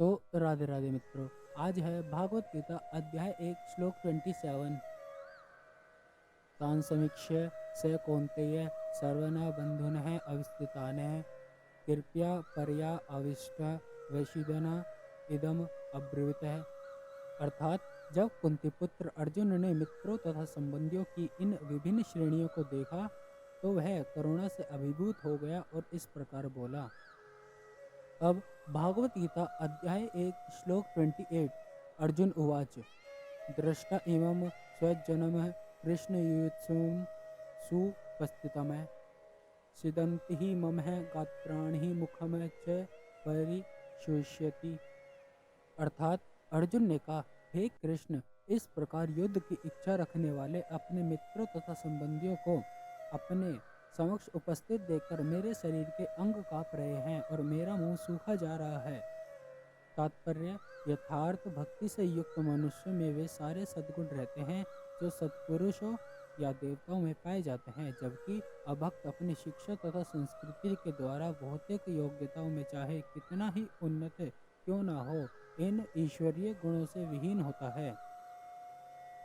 तो राधे राधे मित्रों। आज है भागवत गीता अध्याय 1 श्लोक 27। तान समीक्ष्य स कौन्तेय सर्वना बंधुनः अवस्थितानः कृपया परया आविष्ट वैशिदना इदम अब्रवीत है। अर्थात जब कुंती पुत्र अर्जुन ने मित्रों तथा संबंधियों की इन विभिन्न श्रेणियों को देखा तो वह करुणा से अभिभूत हो गया और इस प्रकार बोला। अब भागवत गीता अध्याय 1 श्लोक 28। अर्जुन उवाच दृष्टा इमं स्वजनम कृष्णयुत्सुं सुपस्थितम् सिदन्ति हि मम गात्राणि मुखम च परिशुष्यति। अर्थात अर्जुन ने कहा, हे कृष्ण, इस प्रकार युद्ध की इच्छा रखने वाले अपने मित्रों तथा संबंधियों को अपने समक्ष उपस्थित देखकर मेरे शरीर के अंग कांप रहे हैं और मेरा मुंह सूखा जा रहा है। तात्पर्य, यथार्थ भक्ति से युक्त मनुष्य में वे सारे सद्गुण रहते हैं जो सत्पुरुषों या देवताओं में पाए जाते हैं, जबकि अभक्त अपनी शिक्षा तथा संस्कृति के द्वारा भौतिक योग्यताओं में चाहे कितना ही उन्नत क्यों ना हो, इन ईश्वरीय गुणों से विहीन होता है।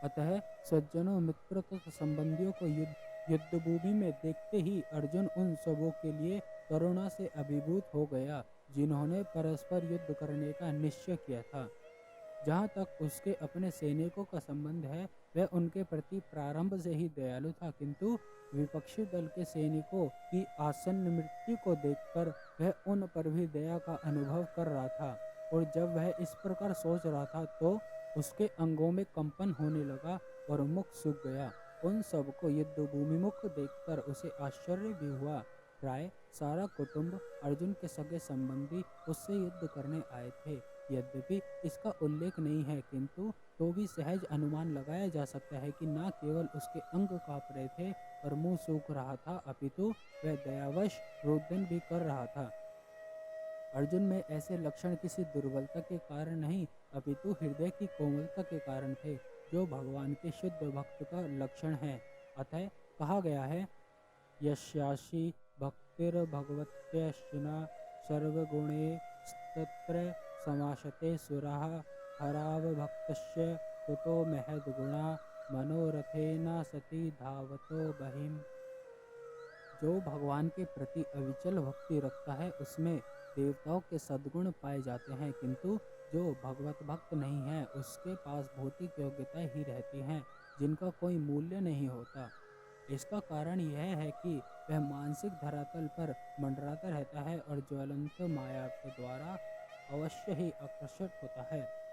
अतः सज्जनों, मित्रों तथा संबंधियों को युद्ध भूमि में देखते ही अर्जुन उन सबों के लिए करुणा से अभिभूत हो गया जिन्होंने परस्पर युद्ध करने का निश्चय किया था। जहाँ तक उसके अपने सैनिकों का संबंध है, वह उनके प्रति प्रारंभ से ही दयालु था, किंतु विपक्षी दल के सैनिकों की आसन्न मृत्यु को देखकर वह उन पर भी दया का अनुभव कर रहा था। और जब वह इस प्रकार सोच रहा था तो उसके अंगों में कंपन होने लगा और मुख सूख गया। उन सबको युद्ध भूमिमुख देखकर उसे आश्चर्य भी हुआ। प्राय सारा कुटुंब, अर्जुन के सगे संबंधी उससे युद्ध करने आए थे। यद्यपि इसका उल्लेख नहीं है, किंतु तो भी सहज अनुमान लगाया जा सकता है कि न केवल उसके अंग कांप रहे थे और मुंह सूख रहा था, अपितु वह दयावश रोदन भी कर रहा था। अर्जुन में ऐसे लक्षण किसी दुर्बलता के कारण नहीं, अपितु हृदय की कोमलता के कारण थे, जो भगवान के शुद्ध भक्त का लक्षण है। अतः कहा गया है, यस्यासि भक्तिर्भगवत्यर्जुना सर्वगुणैस्तत्र समाशते सुराः हरावभक्तस्य कुतो महद्गुणा मनोरथेन सति धावतो बहिम्। जो भगवान के प्रति अविचल भक्ति रखता है उसमें देवताओं के सद्गुण पाए जाते हैं, किंतु जो भगवत भक्त नहीं है उसके पास भौतिक योग्यता ही रहती हैं जिनका कोई मूल्य नहीं होता। इसका कारण यह है कि वह मानसिक धरातल पर मंडराता रहता है और ज्वलंत माया के द्वारा अवश्य ही आकर्षित होता है।